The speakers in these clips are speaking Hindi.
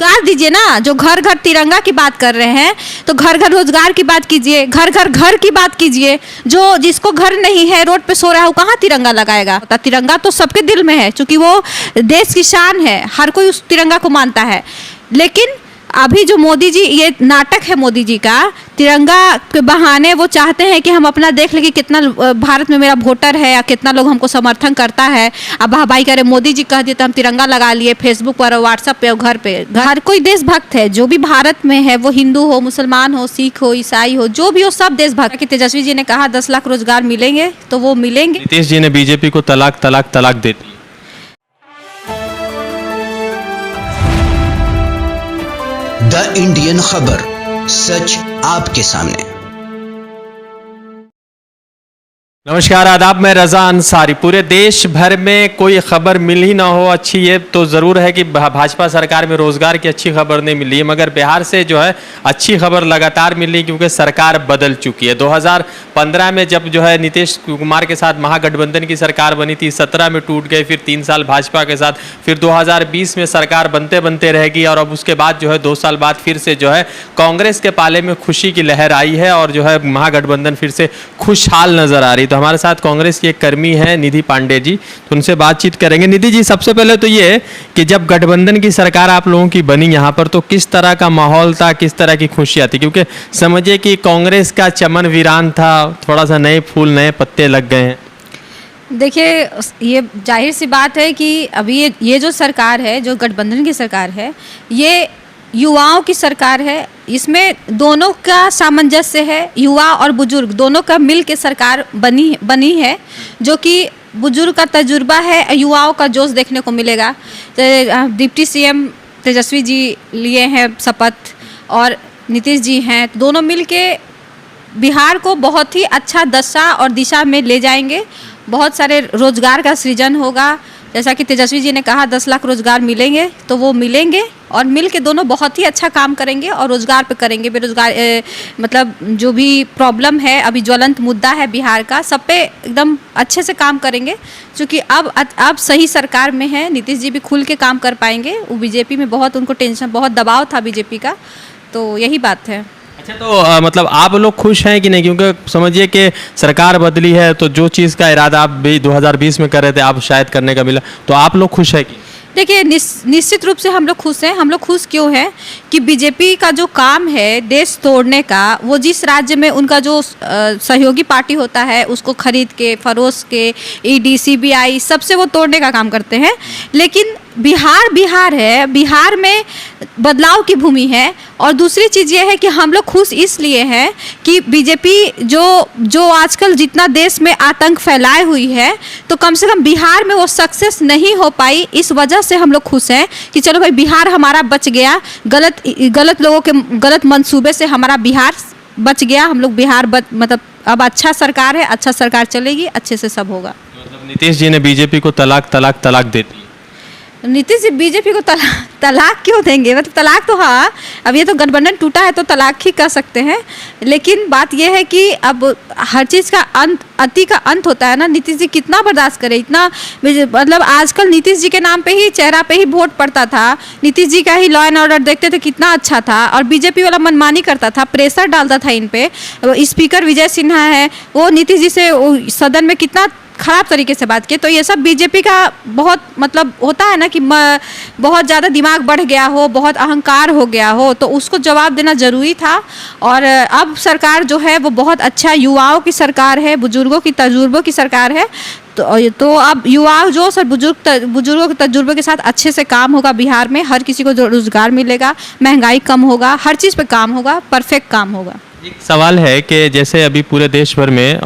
रोजगार दीजिए ना। जो घर घर तिरंगा की बात कर रहे हैं तो घर घर रोजगार की बात कीजिए, घर घर घर की बात कीजिए। जो जिसको घर नहीं है, रोड पे सो रहा है, वो कहाँ तिरंगा लगाएगा? तिरंगा तो सबके दिल में है, क्योंकि वो देश की शान है, हर कोई उस तिरंगा को मानता है। लेकिन अभी जो मोदी जी, ये नाटक है मोदी जी का, तिरंगा के बहाने वो चाहते हैं कि हम अपना देख लें कि कितना भारत में मेरा वोटर है या कितना लोग हमको समर्थन करता है। अब भाई कह रहे मोदी जी कह दिए तो हम तिरंगा लगा लिए फेसबुक पर, व्हाट्सएप पे, घर पे। हर कोई देशभक्त है, जो भी भारत में है, वो हिंदू हो, मुसलमान हो, सिख हो, ईसाई हो, जो भी हो, सब देशभक्त। कि तेजस्वी जी ने कहा 10 लाख रोजगार मिलेंगे, तो वो मिलेंगे। नीतीश जी ने बीजेपी को तलाक तलाक तलाक दे दी। द इंडियन खबर, सच आपके सामने। नमस्कार, आदाब, मैं रजा अंसारी। पूरे देश भर में कोई खबर मिल ही ना हो अच्छी, ये तो ज़रूर है कि भाजपा सरकार में रोज़गार की अच्छी खबर नहीं मिली है, मगर बिहार से जो है अच्छी खबर लगातार मिल रही, क्योंकि सरकार बदल चुकी है। 2015 में जब जो है नीतीश कुमार के साथ महागठबंधन की सरकार बनी थी, 17 में टूट गई, फिर 3 साल भाजपा के साथ, फिर 2020 में सरकार बनते बनते रहेगी, और अब उसके बाद जो है 2 साल बाद फिर से जो है कांग्रेस के पाले में खुशी की लहर आई है, और जो है महागठबंधन फिर से खुशहाल नज़र आ रही। तो हमारे साथ कांग्रेस की एक कर्मी है निधि पांडे जी, तो उनसे बातचीत करेंगे। निधि जी, सबसे पहले तो ये कि जब गठबंधन की सरकार आप लोगों की बनी यहाँ पर, तो किस तरह का माहौल था, किस तरह की खुशियाँ थी? क्योंकि समझिए कि कांग्रेस का चमन वीरान था, थोड़ा सा नए फूल नए पत्ते लग गए हैं। देखिए, ये जाहिर सी बात है कि अभी ये जो सरकार है, जो गठबंधन की सरकार है, ये युवाओं की सरकार है। इसमें दोनों का सामंजस्य है, युवा और बुजुर्ग दोनों का मिल के सरकार बनी है, जो कि बुजुर्ग का तजुर्बा है, युवाओं का जोश देखने को मिलेगा। डिप्टी सीएम तेजस्वी जी लिए हैं शपथ, और नीतीश जी हैं, दोनों मिल के बिहार को बहुत ही अच्छा दशा और दिशा में ले जाएंगे। बहुत सारे रोजगार का सृजन होगा, जैसा कि तेजस्वी जी ने कहा 10 लाख रोजगार मिलेंगे, तो वो मिलेंगे, और मिल के दोनों बहुत ही अच्छा काम करेंगे और रोजगार पे करेंगे। बेरोजगार मतलब जो भी प्रॉब्लम है, अभी ज्वलंत मुद्दा है बिहार का, सब पे एकदम अच्छे से काम करेंगे, क्योंकि अब सही सरकार में है। नीतीश जी भी खुल के काम कर पाएंगे। वो बीजेपी में बहुत उनको टेंशन, बहुत दबाव था बीजेपी का, तो यही बात है। अच्छा, तो मतलब आप लोग खुश हैं कि नहीं? क्योंकि समझिए कि सरकार बदली है, तो जो चीज़ का इरादा आप भी 2020 में कर रहे थे, आप शायद करने का मिला, तो आप लोग खुश है कि? देखिए, निश्चित रूप से हम लोग खुश हैं। हम लोग खुश क्यों हैं कि बीजेपी का जो काम है देश तोड़ने का, वो जिस राज्य में उनका जो सहयोगी पार्टी होता है, उसको खरीद के, फरोश के, ईडी, सीबीआई, सबसे वो तोड़ने का काम करते हैं। लेकिन बिहार है, बिहार में बदलाव की भूमि है। और दूसरी चीज़ ये है कि हम लोग खुश इसलिए हैं कि बीजेपी जो आजकल जितना देश में आतंक फैलाए हुई है, तो कम से कम बिहार में वो सक्सेस नहीं हो पाई। इस वजह से हम लोग खुश हैं कि चलो भाई, बिहार हमारा बच गया, गलत लोगों के गलत मंसूबे से हमारा बिहार बच गया। हम लोग बिहार मतलब अब अच्छा सरकार है, अच्छा सरकार चलेगी, अच्छे से सब होगा। मतलब नीतीश जी ने बीजेपी को तलाक तलाक तलाक दे दी। नीतीश जी बीजेपी को तलाक क्यों देंगे? मतलब तलाक तो, हाँ, अब ये तो गठबंधन टूटा है तो तलाक ही कर सकते हैं। लेकिन बात ये है कि अब हर चीज़ का अंत, अति का अंत होता है ना। नीतीश जी कितना बर्दाश्त करे, इतना मतलब आजकल नीतीश जी के नाम पे ही, चेहरा पे ही वोट पड़ता था। नीतीश जी का ही लॉ एंड ऑर्डर देखते थे, कितना अच्छा था। और बीजेपी वाला मनमानी करता था, प्रेशर डालता था इन पे। स्पीकर विजय सिन्हा है, वो नीतीश जी से सदन में कितना खराब तरीके से बात किए। तो ये सब बीजेपी का बहुत मतलब होता है ना कि बहुत ज़्यादा दिमाग बढ़ गया हो, बहुत अहंकार हो गया हो, तो उसको जवाब देना ज़रूरी था। और अब सरकार जो है वो बहुत अच्छा, युवाओं की सरकार है, बुजुर्गों की तजुर्बों की सरकार है। तो अब युवा जो सर बुजुर्गों के तजुर्बे के साथ अच्छे से काम होगा बिहार में। हर किसी को रोजगार मिलेगा, महंगाई कम होगा, हर चीज़ पे काम होगा, परफेक्ट काम होगा। एक सवाल है कि जैसे अभी पूरे देश भर में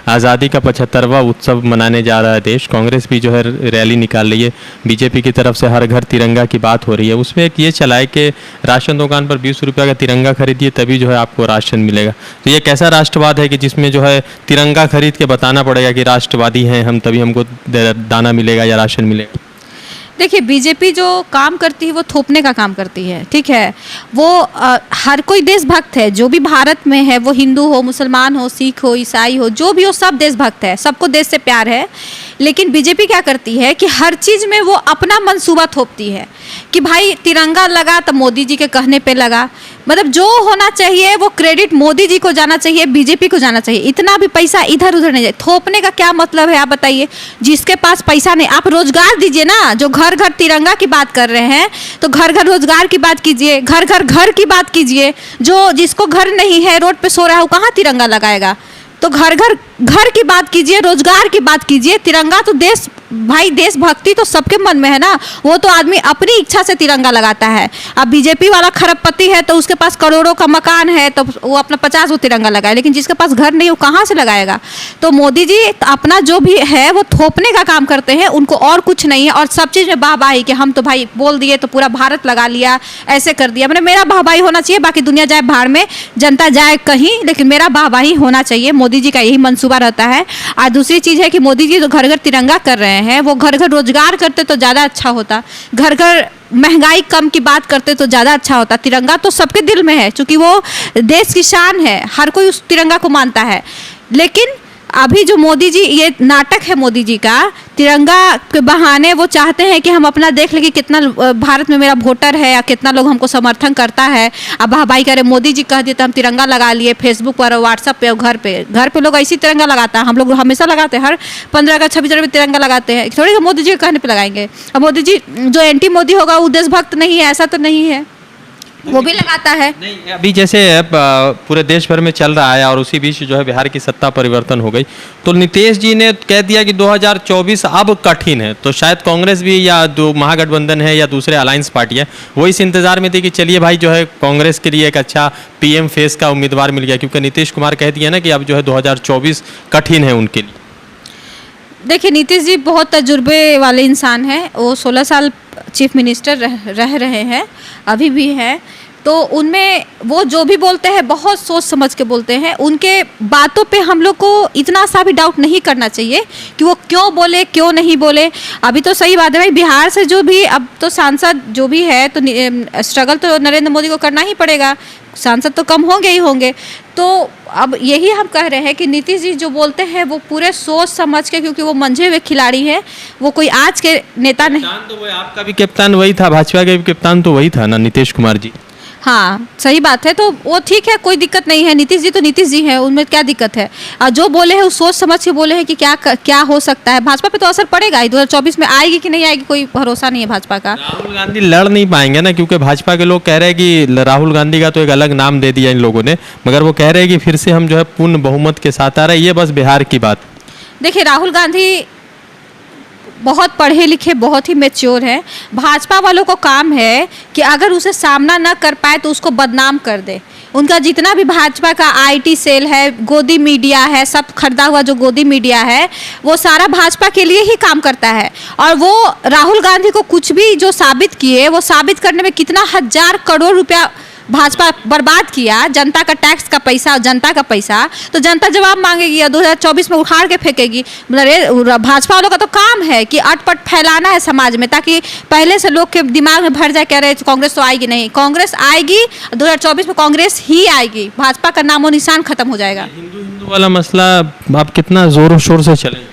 आज़ादी का 75वां उत्सव मनाने जा रहा है देश, कांग्रेस भी जो है रैली निकाल रही है, बीजेपी की तरफ से हर घर तिरंगा की बात हो रही है। उसमें एक ये चला है कि राशन दुकान पर 20 रुपये का तिरंगा खरीदिए तभी जो है आपको राशन मिलेगा। तो ये कैसा राष्ट्रवाद है कि जिसमें जो है तिरंगा खरीद के बताना पड़ेगा कि राष्ट्रवादी हैं हम, तभी हमको दाना मिलेगा या राशन मिलेगा? देखिए, बीजेपी जो काम करती है वो थोपने का काम करती है, ठीक है। वो हर कोई देशभक्त है, जो भी भारत में है, वो हिंदू हो, मुसलमान हो, सिख हो, ईसाई हो, जो भी हो, सब देशभक्त है, सबको देश से प्यार है। लेकिन बीजेपी क्या करती है कि हर चीज़ में वो अपना मंसूबा थोपती है कि भाई तिरंगा लगा तो मोदी जी के कहने पे लगा। मतलब जो होना चाहिए वो क्रेडिट मोदी जी को जाना चाहिए, बीजेपी को जाना चाहिए। इतना भी पैसा इधर उधर नहीं जाए। थोपने का क्या मतलब है आप बताइए? जिसके पास पैसा नहीं, आप रोजगार दीजिए ना। जो घर घर तिरंगा की बात कर रहे हैं तो घर घर रोजगार की बात कीजिए, घर घर घर की बात कीजिए। जो जिसको घर नहीं है, रोड पे सो रहा है, वो कहाँ तिरंगा लगाएगा? तो घर घर घर की बात कीजिए, रोजगार की बात कीजिए। तिरंगा तो देश, भाई देशभक्ति तो सबके मन में है ना। वो तो आदमी अपनी इच्छा से तिरंगा लगाता है। अब बीजेपी वाला खरबपति है तो उसके पास करोड़ों का मकान है तो वो अपना 50 वो तिरंगा लगाए, लेकिन जिसके पास घर नहीं वो कहाँ से लगाएगा? तो मोदी जी अपना जो भी है वो थोपने का काम करते हैं, उनको और कुछ नहीं है। और सब चीज़ में वाहवाही कि हम तो भाई बोल दिए तो पूरा भारत लगा लिया, ऐसे कर दिया। मैंने मेरा वाहवाही होना चाहिए, बाकी दुनिया जाए भाड़ में, जनता जाए कहीं, लेकिन मेरा वाहवाही होना चाहिए। मोदी जी का यही मंसूबा रहता है। और दूसरी चीज़ है कि मोदी जी जो घर घर तिरंगा कर रहे हैं, वो घर घर रोजगार करते तो ज़्यादा अच्छा होता। घर घर महंगाई कम की बात करते तो ज़्यादा अच्छा होता। तिरंगा तो सबके दिल में है, क्योंकि वो देश की शान है, हर कोई उस तिरंगा को मानता है। लेकिन अभी जो मोदी जी, ये नाटक है मोदी जी का, तिरंगा के बहाने वो चाहते हैं कि हम अपना देख लें कि कितना भारत में मेरा वोटर है या कितना लोग हमको समर्थन करता है। अब भाई कह रहे मोदी जी कह दिए तो हम तिरंगा लगा लिए फेसबुक पर, व्हाट्सएप पे, घर पे लोग ऐसी तिरंगा लगाता है। हम लोग हमेशा लगाते हैं, हर 15 अगस्त 26 जनवरी तिरंगा लगाते हैं। थोड़ी मोदी जी के कहने पर लगाएंगे। अब मोदी जी जो एंटी मोदी होगा वो देशभक्त नहीं है, ऐसा तो नहीं है, वो भी लगाता है। नहीं, अभी जैसे पूरे देश भर में चल रहा है और उसी बीच जो है बिहार की सत्ता परिवर्तन हो गई, तो नीतीश जी ने कह दिया कि 2024 अब कठिन है। तो शायद कांग्रेस भी या जो महागठबंधन है या दूसरे अलायंस पार्टी है वो इस इंतजार में थी कि चलिए भाई जो है कांग्रेस के लिए एक अच्छा पीएम फेस का उम्मीदवार मिल गया, क्योंकि नीतीश कुमार कह दिया ना कि अब जो है 2024 कठिन है उनके लिए। देखिए नीतीश जी बहुत तजुर्बे वाले इंसान हैं। वो 16 साल चीफ मिनिस्टर रह रहे हैं, अभी भी हैं। तो उनमें वो जो भी बोलते हैं बहुत सोच समझ के बोलते हैं। उनके बातों पे हम लोग को इतना सा भी डाउट नहीं करना चाहिए कि वो क्यों बोले क्यों नहीं बोले। अभी तो सही बात है भाई, बिहार से जो भी अब तो सांसद जो भी है तो स्ट्रगल तो नरेंद्र मोदी को करना ही पड़ेगा। सांसद तो कम होंगे ही होंगे। तो अब यही हम कह रहे हैं कि नीतीश जी जो बोलते हैं वो पूरे सोच समझ के, क्योंकि वो मंझे हुए खिलाड़ी हैं, वो कोई आज के नेता नहीं। तो वो आपका भी कप्तान वही था, भाजपा के भी कप्तान तो वही था ना, नीतीश कुमार जी। हाँ सही बात है, तो वो ठीक है, कोई दिक्कत नहीं है। नीतीश जी तो नीतीश जी हैं, उनमें क्या दिक्कत है? और जो बोले हैं वो सोच समझ के बोले हैं कि क्या हो सकता है। भाजपा पे तो असर पड़ेगा ही, 2024 में आएगी कि नहीं आएगी कोई भरोसा नहीं है भाजपा का। राहुल गांधी लड़ नहीं पाएंगे ना, क्योंकि भाजपा के लोग कह रहे हैं कि राहुल गांधी का तो एक अलग नाम दे दिया इन लोगों ने, मगर वो कह रहे हैं कि फिर से हम जो है पूर्ण बहुमत के साथ आ रहे हैं। ये बस बिहार की बात। देखिए राहुल गांधी बहुत पढ़े लिखे, बहुत ही मैच्योर है। भाजपा वालों को काम है कि अगर उसे सामना न कर पाए तो उसको बदनाम कर दे। उनका जितना भी भाजपा का आईटी सेल है, गोदी मीडिया है, सब खरीदा हुआ जो गोदी मीडिया है, वो सारा भाजपा के लिए ही काम करता है। और वो राहुल गांधी को कुछ भी जो साबित किए, वो साबित करने में कितना 1000 करोड़ रुपया भाजपा बर्बाद किया, जनता का टैक्स का पैसा और जनता का पैसा। तो जनता जवाब मांगेगी और 2024 में उखाड़ के फेंकेगी। भाजपा वालों का तो काम है कि अटपट फैलाना है समाज में, ताकि पहले से लोग के दिमाग में भर जाए, कह रहे कांग्रेस तो आएगी नहीं। कांग्रेस आएगी, 2024 में कांग्रेस ही आएगी, भाजपा का नामो निशान खत्म हो जाएगा। हिंदू वाला मसला आप कितना जोरों शोर से चले?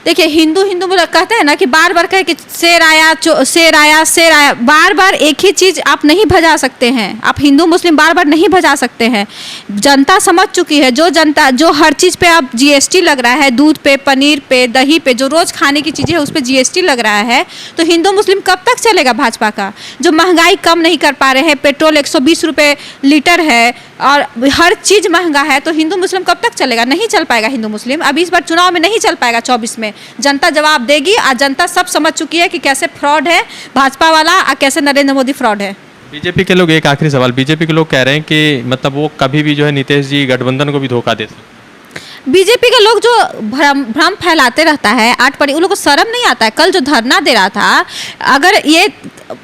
देखिए हिंदू कहते हैं ना कि बार बार कहे कि शेर आया शेर आया शेर आया, बार बार एक ही चीज़ आप नहीं भजा सकते हैं। आप हिंदू मुस्लिम बार बार नहीं भजा सकते हैं। जनता समझ चुकी है, जो जनता जो हर चीज़ पे अब जीएसटी लग रहा है, दूध पे, पनीर पे, दही पे, जो रोज़ खाने की चीज़ें है उस पर जीएसटी लग रहा है। तो हिंदू मुस्लिम कब तक चलेगा भाजपा का? जो महंगाई कम नहीं कर पा रहे हैं, पेट्रोल 120 रुपये लीटर है और हर चीज़ महंगा है, तो हिंदू मुस्लिम कब तक चलेगा? नहीं चल पाएगा हिंदू मुस्लिम। अब इस बार चुनाव में नहीं चल पाएगा, 24 में जनता जवाब देगी। आज जनता सब समझ चुकी है कि कैसे फ्रॉड है भाजपा वाला और कैसे नरेंद्र मोदी फ्रॉड है। बीजेपी के लोग, एक आखिरी सवाल, बीजेपी के लोग कह रहे हैं कि मतलब वो कभी भी जो है नीतीश जी गठबंधन को भी धोखा दे सकते। बीजेपी के लोग जो भ्रम फैलाते रहता है, आठ पड़ी, उन लोगों को शर्म नहीं आता है। कल जो धरना दे रहा था, अगर ये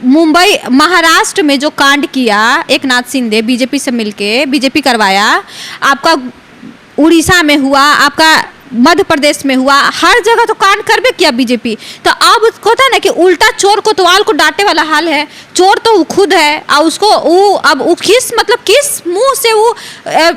मुंबई महाराष्ट्र में जो कांड किया एक नाथ शिंदे बीजेपी से मिलके बीजेपी करवाया, आपका उड़ीसा में हुआ, आपका मध्य प्रदेश में हुआ, हर जगह तो कांड कर भी किया बीजेपी। तो अब होता है ना कि उल्टा चोर कोतवाल को डांटे वाला हाल है। चोर तो वो खुद है और उसको वो अब वो किस मुंह से वो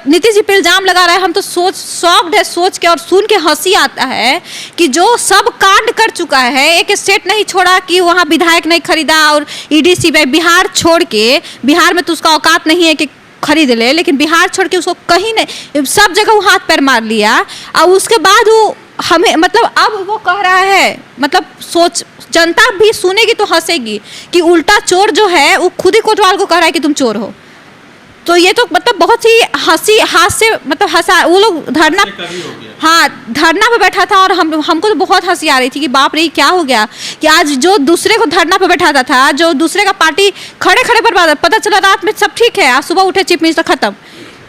नीतीश जी पे इल्जाम लगा रहा है। हम तो शॉक्ड है सोच के और सुन के हंसी आता है कि जो सब कांड कर चुका है, एक स्टेट नहीं छोड़ा कि वहाँ विधायक नहीं खरीदा और ईडी सीबीआई, बिहार छोड़ के, बिहार में तो उसका औकात नहीं है कि खरीद ले, लेकिन बिहार छोड़ के उसको कहीं नहीं, सब जगह वो हाथ पैर मार लिया। और उसके बाद वो हमें मतलब अब वो कह रहा है, मतलब सोच जनता भी सुनेगी तो हंसेगी कि उल्टा चोर जो है वो खुद ही कोतवाल को कह रहा है कि तुम चोर हो। तो ये तो मतलब बहुत ही हंसी हास्य मतलब हंसा। वो लोग धरना, हाँ धरना पे बैठा था और हमको तो बहुत हंसी आ रही थी कि बाप रे क्या हो गया कि आज जो दूसरे को धरना पे बैठाता था, जो दूसरे का पार्टी खड़े खड़े पर पता चला रात में सब ठीक है, आज सुबह उठे चीफ मिनिस्टर खत्म,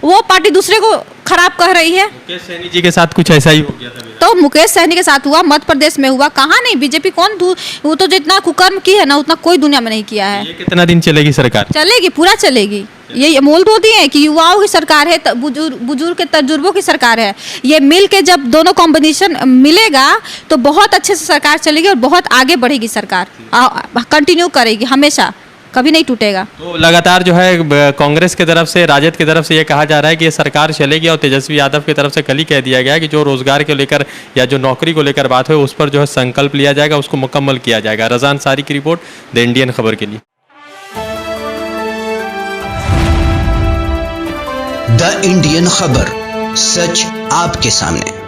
वो पार्टी दूसरे को खराब कह रही है। मुकेश सहनी जी के साथ कुछ ऐसा ही हो गया था। तो मुकेश सहनी के साथ हुआ, मध्य प्रदेश में हुआ, कहाँ नहीं बीजेपी कौन वो तो जितना कुकर्म की है ना उतना कोई दुनिया में नहीं किया है। ये कितना दिन चलेगी सरकार? चलेगी, पूरा चलेगी। ये मोल दो दिए कि युवाओं की सरकार है, बुजुर्ग के तजुर्बों की सरकार है। ये मिल के जब दोनों कॉम्बिनेशन मिलेगा तो बहुत अच्छे से सरकार चलेगी और बहुत आगे बढ़ेगी सरकार, कंटिन्यू करेगी, हमेशा कभी नहीं टूटेगा। तो लगातार जो है कांग्रेस की तरफ से, राजद की तरफ से ये कहा जा रहा है कि ये सरकार चलेगी और तेजस्वी यादव की तरफ से कल ही कह दिया गया है कि जो रोजगार को लेकर या जो नौकरी को लेकर बात हो उस पर जो है संकल्प लिया जाएगा, उसको मुकम्मल किया जाएगा। रज़ा अंसारी की रिपोर्ट, द इंडियन खबर के लिए। द इंडियन खबर, सच आपके सामने।